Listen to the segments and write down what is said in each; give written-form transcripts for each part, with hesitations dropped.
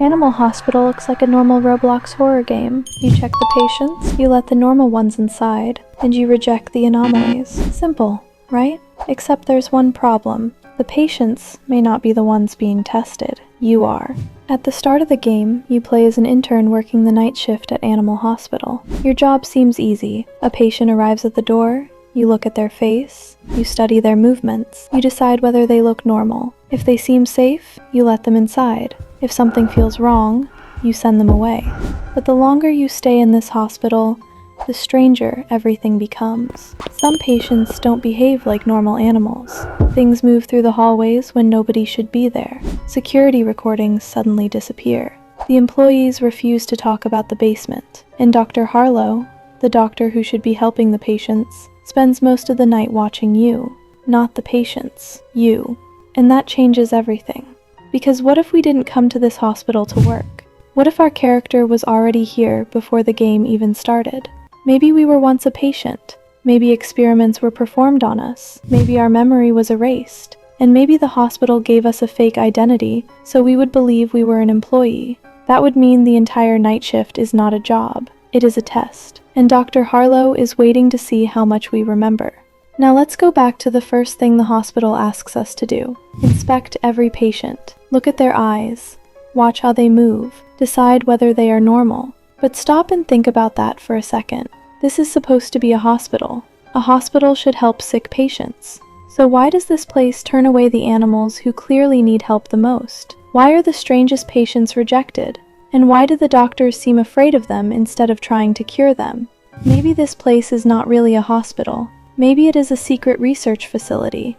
Animal Hospital looks like a normal Roblox horror game. You check the patients, you let the normal ones inside, and you reject the anomalies. Simple, right? Except there's one problem. The patients may not be the ones being tested. You are. At the start of the game, you play as an intern working the night shift at Animal Hospital. Your job seems easy. A patient arrives at the door, you look at their face, you study their movements, you decide whether they look normal. If they seem safe, you let them inside. If something feels wrong, you send them away. But the longer you stay in this hospital, the stranger everything becomes. Some patients don't behave like normal animals. Things move through the hallways when nobody should be there. Security recordings suddenly disappear. The employees refuse to talk about the basement. And Dr. Harlow, the doctor who should be helping the patients, spends most of the night watching you, not the patients, you. And that changes everything. Because what if we didn't come to this hospital to work? What if our character was already here before the game even started? Maybe we were once a patient. Maybe experiments were performed on us. Maybe our memory was erased. And maybe the hospital gave us a fake identity so we would believe we were an employee. That would mean the entire night shift is not a job. It is a test. And Dr. Harlow is waiting to see how much we remember. Now let's go back to the first thing the hospital asks us to do. Inspect every patient. Look at their eyes. Watch how they move. Decide whether they are normal. But stop and think about that for a second. This is supposed to be a hospital. A hospital should help sick patients. So why does this place turn away the animals who clearly need help the most? Why are the strangest patients rejected? And why do the doctors seem afraid of them instead of trying to cure them? Maybe this place is not really a hospital. Maybe it is a secret research facility.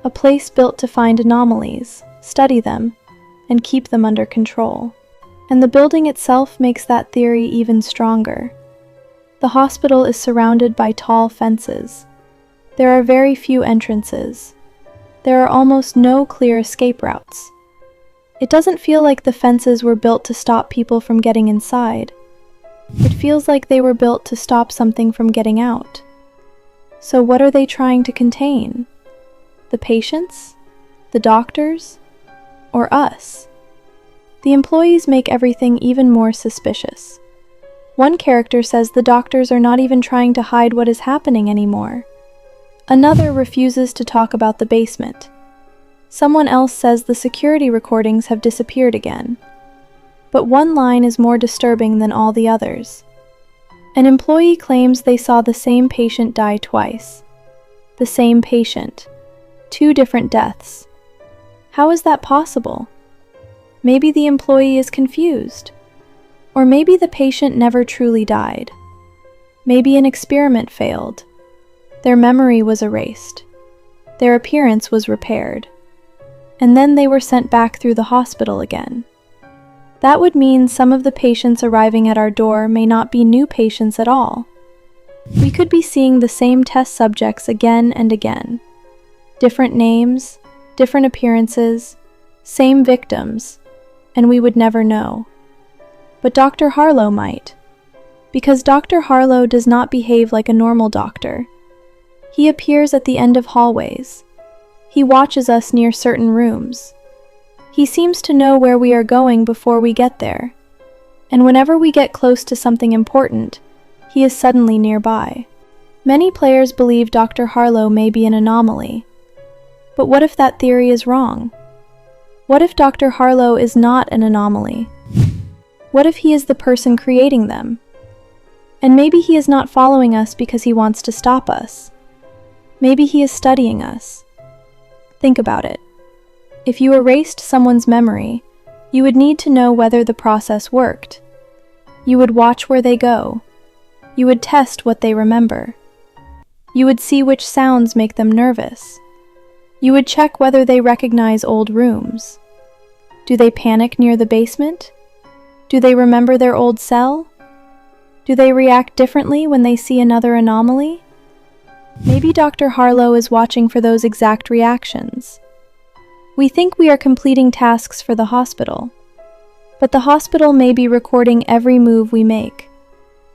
A place built to find anomalies, study them, and keep them under control. And the building itself makes that theory even stronger. The hospital is surrounded by tall fences. There are very few entrances. There are almost no clear escape routes. It doesn't feel like the fences were built to stop people from getting inside. It feels like they were built to stop something from getting out. So what are they trying to contain? The patients? The doctors? Or us? The employees make everything even more suspicious. One character says the doctors are not even trying to hide what is happening anymore. Another refuses to talk about the basement. Someone else says the security recordings have disappeared again. But one line is more disturbing than all the others. An employee claims they saw the same patient die twice. The same patient. 2 different deaths. How is that possible? Maybe the employee is confused. Or maybe the patient never truly died. Maybe an experiment failed. Their memory was erased. Their appearance was repaired. And then they were sent back through the hospital again. That would mean some of the patients arriving at our door may not be new patients at all. We could be seeing the same test subjects again and again. Different names, different appearances, same victims, and we would never know. But Dr. Harlow might. Because Dr. Harlow does not behave like a normal doctor. He appears at the end of hallways. He watches us near certain rooms. He seems to know where we are going before we get there. And whenever we get close to something important, he is suddenly nearby. Many players believe Dr. Harlow may be an anomaly. But what if that theory is wrong? What if Dr. Harlow is not an anomaly? What if he is the person creating them? And maybe he is not following us because he wants to stop us. Maybe he is studying us. Think about it. If you erased someone's memory, you would need to know whether the process worked. You would watch where they go. You would test what they remember. You would see which sounds make them nervous. You would check whether they recognize old rooms. Do they panic near the basement? Do they remember their old cell? Do they react differently when they see another anomaly? Maybe Dr. Harlow is watching for those exact reactions. We think we are completing tasks for the hospital, but the hospital may be recording every move we make,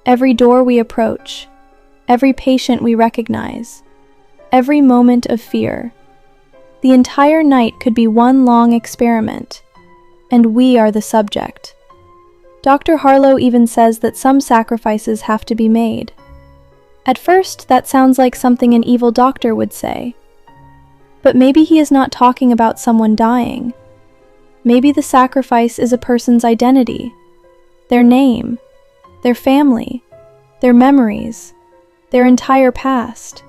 every door we approach, every patient we recognize, every moment of fear. The entire night could be one long experiment, and we are the subject. Dr. Harlow even says that some sacrifices have to be made. At first, that sounds like something an evil doctor would say. But maybe he is not talking about someone dying. Maybe the sacrifice is a person's identity, their name, their family, their memories, their entire past.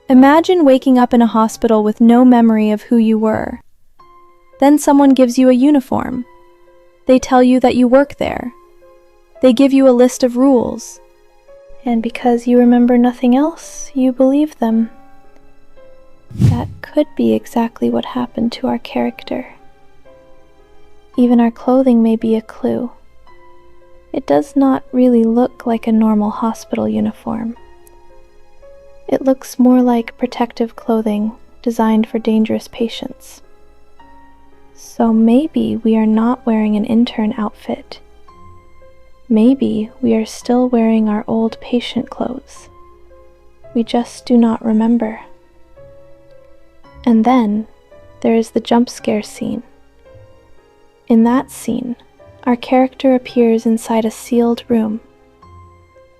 Imagine waking up in a hospital with no memory of who you were. Then someone gives you a uniform. They tell you that you work there. They give you a list of rules. And because you remember nothing else, you believe them. That could be exactly what happened to our character. Even our clothing may be a clue. It does not really look like a normal hospital uniform. It looks more like protective clothing designed for dangerous patients. So maybe we are not wearing an intern outfit. Maybe we are still wearing our old patient clothes. We just do not remember. And then there is the jump scare scene. In that scene, our character appears inside a sealed room.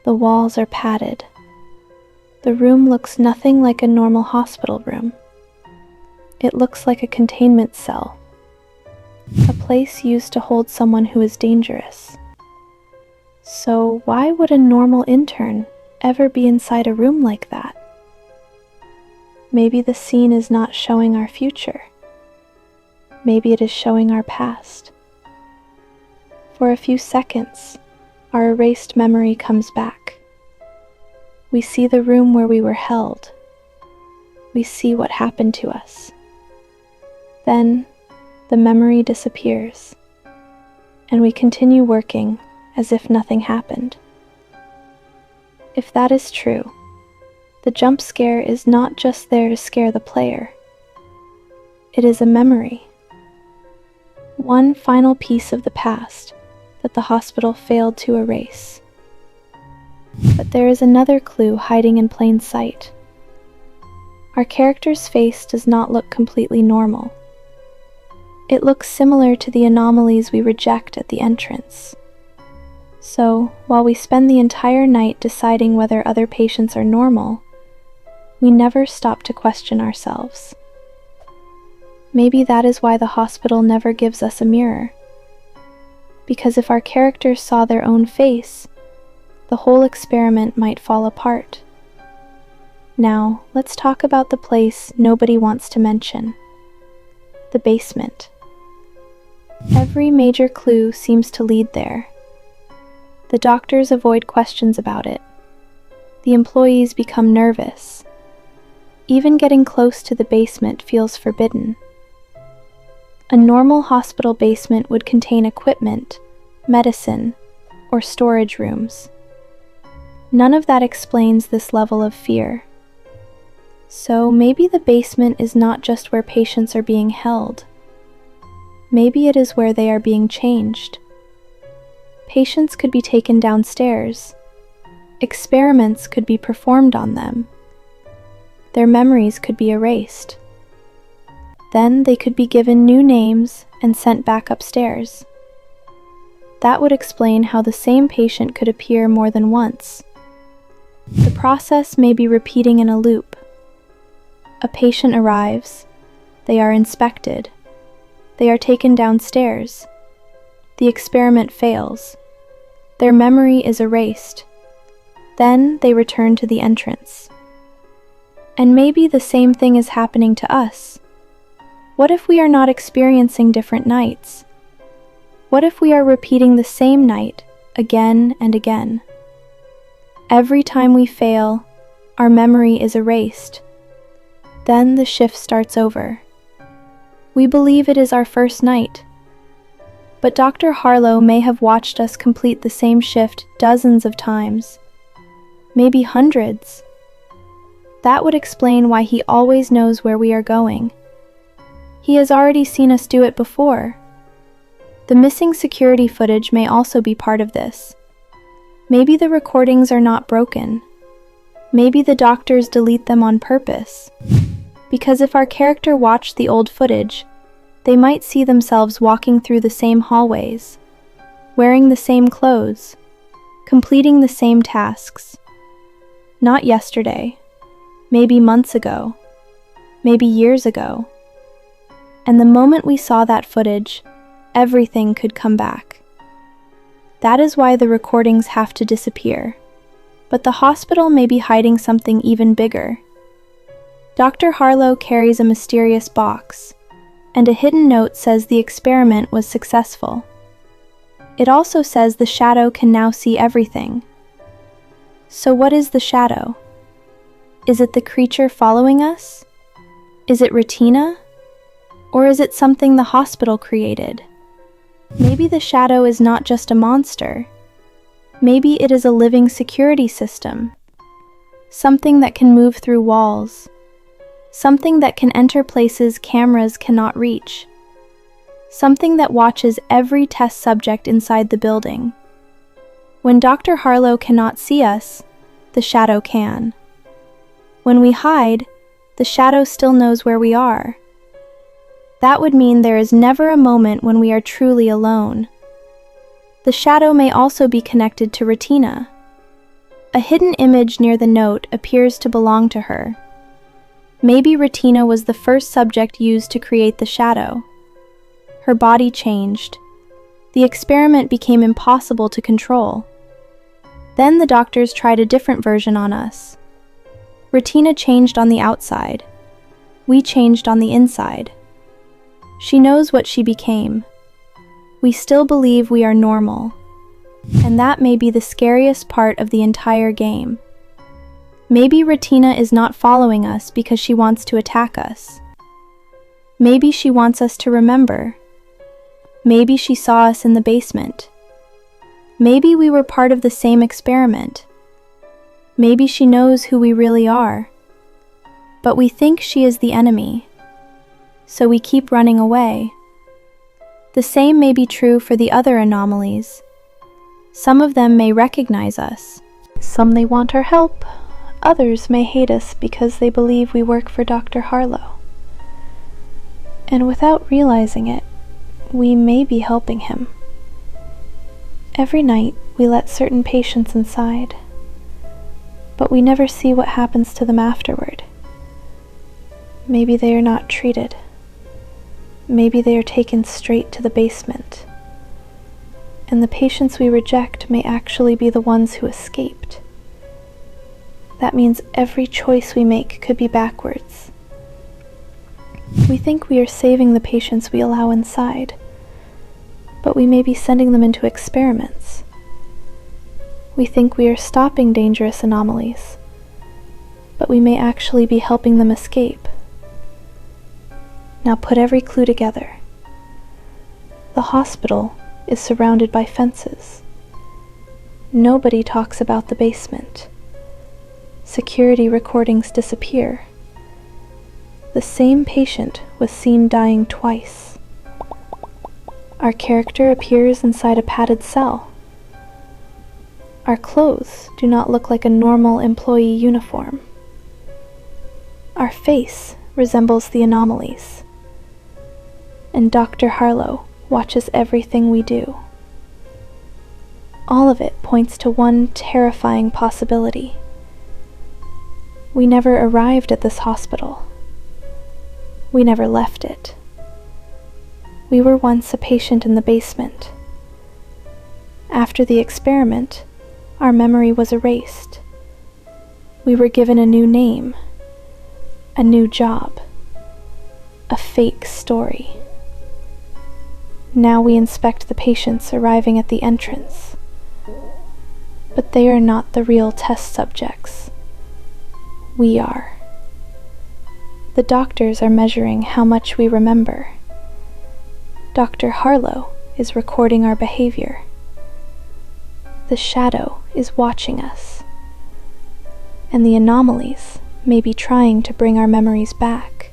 The walls are padded. The room looks nothing like a normal hospital room. It looks like a containment cell, a place used to hold someone who is dangerous. So why would a normal intern ever be inside a room like that? Maybe the scene is not showing our future. Maybe it is showing our past. For a few seconds, our erased memory comes back. We see the room where we were held. We see what happened to us. Then, the memory disappears, and we continue working as if nothing happened. If that is true, the jump scare is not just there to scare the player. It is a memory. One final piece of the past that the hospital failed to erase. But there is another clue hiding in plain sight. Our character's face does not look completely normal. It looks similar to the anomalies we reject at the entrance. So, while we spend the entire night deciding whether other patients are normal, we never stop to question ourselves. Maybe that is why the hospital never gives us a mirror. Because if our characters saw their own face, the whole experiment might fall apart. Now, let's talk about the place nobody wants to mention. The basement. Every major clue seems to lead there. The doctors avoid questions about it. The employees become nervous. Even getting close to the basement feels forbidden. A normal hospital basement would contain equipment, medicine, or storage rooms. None of that explains this level of fear. So maybe the basement is not just where patients are being held. Maybe it is where they are being changed. Patients could be taken downstairs. Experiments could be performed on them. Their memories could be erased. Then they could be given new names and sent back upstairs. That would explain how the same patient could appear more than once. The process may be repeating in a loop. A patient arrives, they are inspected, they are taken downstairs, the experiment fails, their memory is erased, then they return to the entrance. And maybe the same thing is happening to us. What if we are not experiencing different nights? What if we are repeating the same night again and again? Every time we fail, our memory is erased. Then the shift starts over. We believe it is our first night. But Dr. Harlow may have watched us complete the same shift dozens of times, maybe hundreds. That would explain why he always knows where we are going. He has already seen us do it before. The missing security footage may also be part of this. Maybe the recordings are not broken. Maybe the doctors delete them on purpose. Because if our character watched the old footage, They might see themselves walking through the same hallways, wearing the same clothes, completing the same tasks. Not yesterday, maybe months ago, maybe years ago. And the moment we saw that footage, everything could come back. That is why the recordings have to disappear. But the hospital may be hiding something even bigger. Dr. Harlow carries a mysterious box, and a hidden note says the experiment was successful. It also says the shadow can now see everything. So what is the shadow? Is it the creature following us? Is it Retina? Or is it something the hospital created? Maybe the shadow is not just a monster. Maybe it is a living security system. Something that can move through walls. Something that can enter places cameras cannot reach. Something that watches every test subject inside the building. When Dr. Harlow cannot see us, the shadow can. When we hide, the shadow still knows where we are. That would mean there is never a moment when we are truly alone. The shadow may also be connected to Retina. A hidden image near the note appears to belong to her. Maybe Retina was the first subject used to create the shadow. Her body changed. The experiment became impossible to control. Then the doctors tried a different version on us. Retina changed on the outside. We changed on the inside. She knows what she became. We still believe we are normal. And that may be the scariest part of the entire game. Maybe Retina is not following us because she wants to attack us. Maybe she wants us to remember. Maybe she saw us in the basement. Maybe we were part of the same experiment. Maybe she knows who we really are. But we think she is the enemy. So we keep running away. The same may be true for the other anomalies. Some of them may recognize us. Some they want our help. Others may hate us because they believe we work for Dr. Harlow. And without realizing it, we may be helping him. Every night, we let certain patients inside, but we never see what happens to them afterward. Maybe they are not treated. Maybe they are taken straight to the basement. And the patients we reject may actually be the ones who escaped. That means every choice we make could be backwards. We think we are saving the patients we allow inside, but we may be sending them into experiments. We think we are stopping dangerous anomalies, but we may actually be helping them escape. Now put every clue together. The hospital is surrounded by fences. Nobody talks about the basement. Security recordings disappear. The same patient was seen dying twice. Our character appears inside a padded cell. Our clothes do not look like a normal employee uniform. Our face resembles the anomalies. And Dr. Harlow watches everything we do. All of it points to one terrifying possibility. We never arrived at this hospital. We never left it. We were once a patient in the basement. After the experiment, our memory was erased. We were given a new name, a new job, a fake story. Now we inspect the patients arriving at the entrance. But they are not the real test subjects. We are. The doctors are measuring how much we remember. Dr. Harlow is recording our behavior. The shadow is watching us. And the anomalies may be trying to bring our memories back.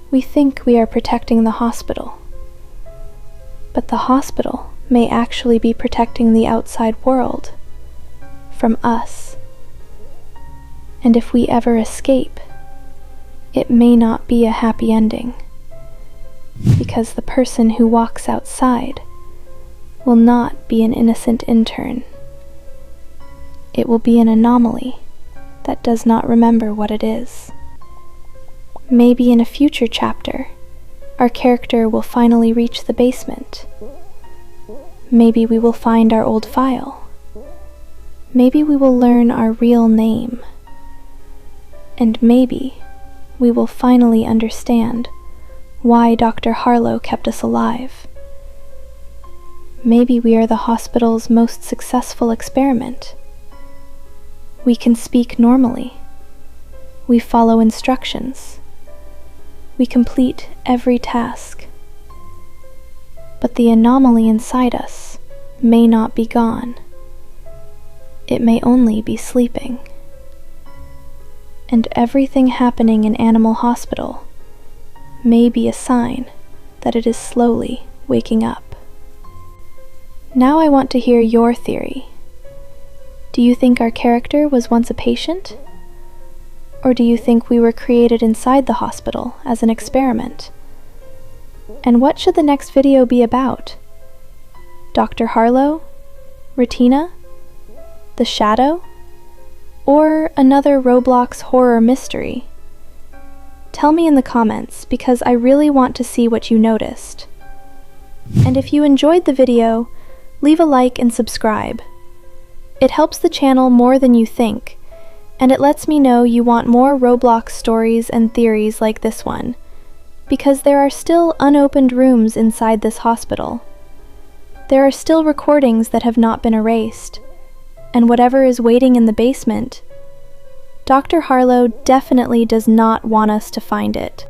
We think we are protecting the hospital. But the hospital may actually be protecting the outside world from us. And if we ever escape, it may not be a happy ending. because the person who walks outside will not be an innocent intern. It will be an anomaly that does not remember what it is. Maybe in a future chapter, our character will finally reach the basement. Maybe we will find our old file. Maybe we will learn our real name. And maybe we will finally understand why Dr. Harlow kept us alive. Maybe we are the hospital's most successful experiment. We can speak normally. We follow instructions. We complete every task. But the anomaly inside us may not be gone. It may only be sleeping. And everything happening in Animal Hospital may be a sign that it is slowly waking up. Now I want to hear your theory. Do you think our character was once a patient? Or do you think we were created inside the hospital as an experiment? And what should the next video be about? Dr. Harlow? Retina? The Shadow? Or another Roblox horror mystery? Tell me in the comments, because I really want to see what you noticed. And if you enjoyed the video, leave a like and subscribe. It helps the channel more than you think, and it lets me know you want more Roblox stories and theories like this one, because there are still unopened rooms inside this hospital. There are still recordings that have not been erased, and whatever is waiting in the basement, Dr. Harlow definitely does not want us to find it.